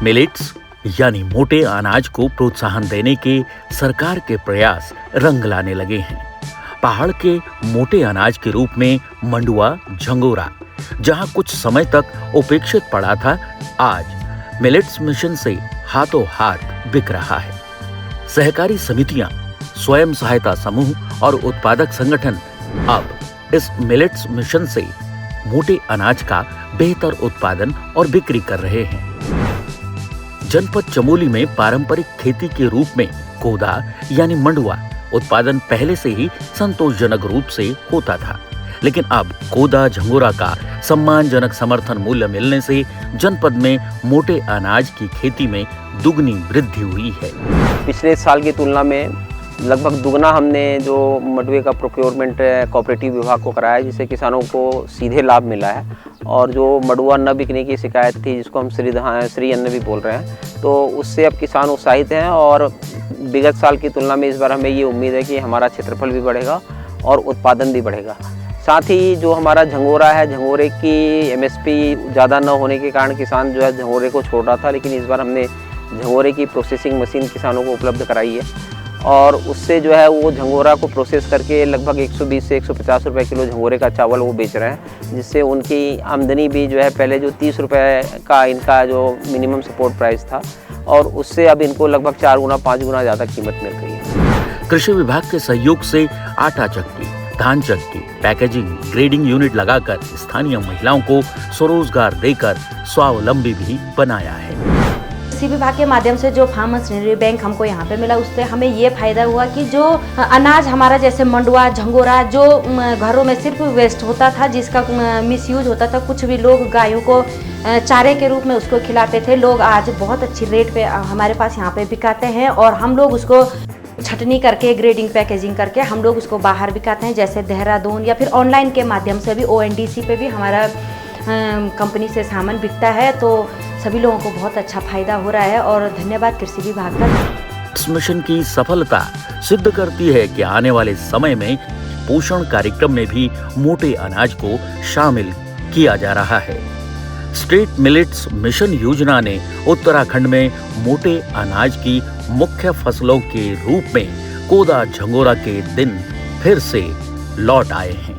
Millets यानी मोटे अनाज को प्रोत्साहन देने के सरकार के प्रयास रंग लाने लगे हैं। पहाड़ के मोटे अनाज के रूप में मंडुआ, झंगोरा, जहां कुछ समय तक उपेक्षित पड़ा था, आज मिलेट्स मिशन से हाथों हाथ बिक रहा है। सहकारी समितियां, स्वयं सहायता समूह और उत्पादक संगठन अब इस मिलेट्स मिशन से मोटे अनाज का बेहतर उत्पादन और बिक्री कर रहे हैं। जनपद चमोली में पारंपरिक खेती के रूप में कोदा यानी मंडुआ उत्पादन पहले से ही संतोषजनक रूप से होता था, लेकिन अब कोदा, झंगोरा का सम्मानजनक समर्थन मूल्य मिलने से जनपद में मोटे अनाज की खेती में दुगनी वृद्धि हुई है। पिछले साल की तुलना में लगभग दुगना हमने जो मंडुए का प्रोक्योरमेंट कोऑपरेटिव विभाग को कराया है, जिससे किसानों को सीधे लाभ मिला है। और जो मंडुआ न बिकने की शिकायत थी, जिसको हम श्री अन्न भी बोल रहे हैं, तो उससे अब किसान उत्साहित हैं। और विगत साल की तुलना में इस बार हमें ये उम्मीद है कि हमारा क्षेत्रफल भी बढ़ेगा और उत्पादन भी बढ़ेगा। साथ ही जो हमारा झंगोरा है, झंगोरे की एमएसपी ज़्यादा न होने के कारण किसान जो है झंगोरे को छोड़ रहा था, लेकिन इस बार हमने झंगोरे की प्रोसेसिंग मशीन किसानों को उपलब्ध कराई है। और उससे जो है वो झंगोरा को प्रोसेस करके लगभग 120 से 150 रुपए किलो झंगोरे का चावल वो बेच रहे हैं, जिससे उनकी आमदनी भी जो है, पहले जो 30 रुपए का इनका जो मिनिमम सपोर्ट प्राइस था, और उससे अब इनको लगभग 4 गुना 5 गुना ज़्यादा कीमत मिल रही है। कृषि विभाग के सहयोग से आटा चक्की, धान चक्की, पैकेजिंग, ग्रेडिंग यूनिट लगाकर स्थानीय महिलाओं को स्वरोजगार देकर स्वावलंबी भी बनाया है। कृषि विभाग के माध्यम से जो फार्म मशीनरी बैंक हमको यहाँ पे मिला, उससे हमें ये फायदा हुआ कि जो अनाज हमारा जैसे मंडुआ, झंगोरा, जो घरों में सिर्फ वेस्ट होता था, जिसका मिसयूज होता था, कुछ भी लोग गायों को चारे के रूप में उसको खिलाते थे, लोग आज बहुत अच्छी रेट पे हमारे पास यहाँ पे बिकाते हैं। और हम लोग उसको छटनी करके, ग्रेडिंग, पैकेजिंग करके हम लोग उसको बाहर बिकाते हैं, जैसे देहरादून या फिर ऑनलाइन के माध्यम से भी ONDC पे भी हमारा कंपनी से सामान बिकता है। तो सभी लोगों को बहुत अच्छा फायदा हो रहा है और धन्यवाद कृषि विभाग का। इस मिशन की सफलता सिद्ध करती है कि आने वाले समय में पोषण कार्यक्रम में भी मोटे अनाज को शामिल किया जा रहा है। स्टेट मिलेट्स मिशन योजना ने उत्तराखंड में मोटे अनाज की मुख्य फसलों के रूप में कोदा, झंगोरा के दिन फिर से लौट आए हैं।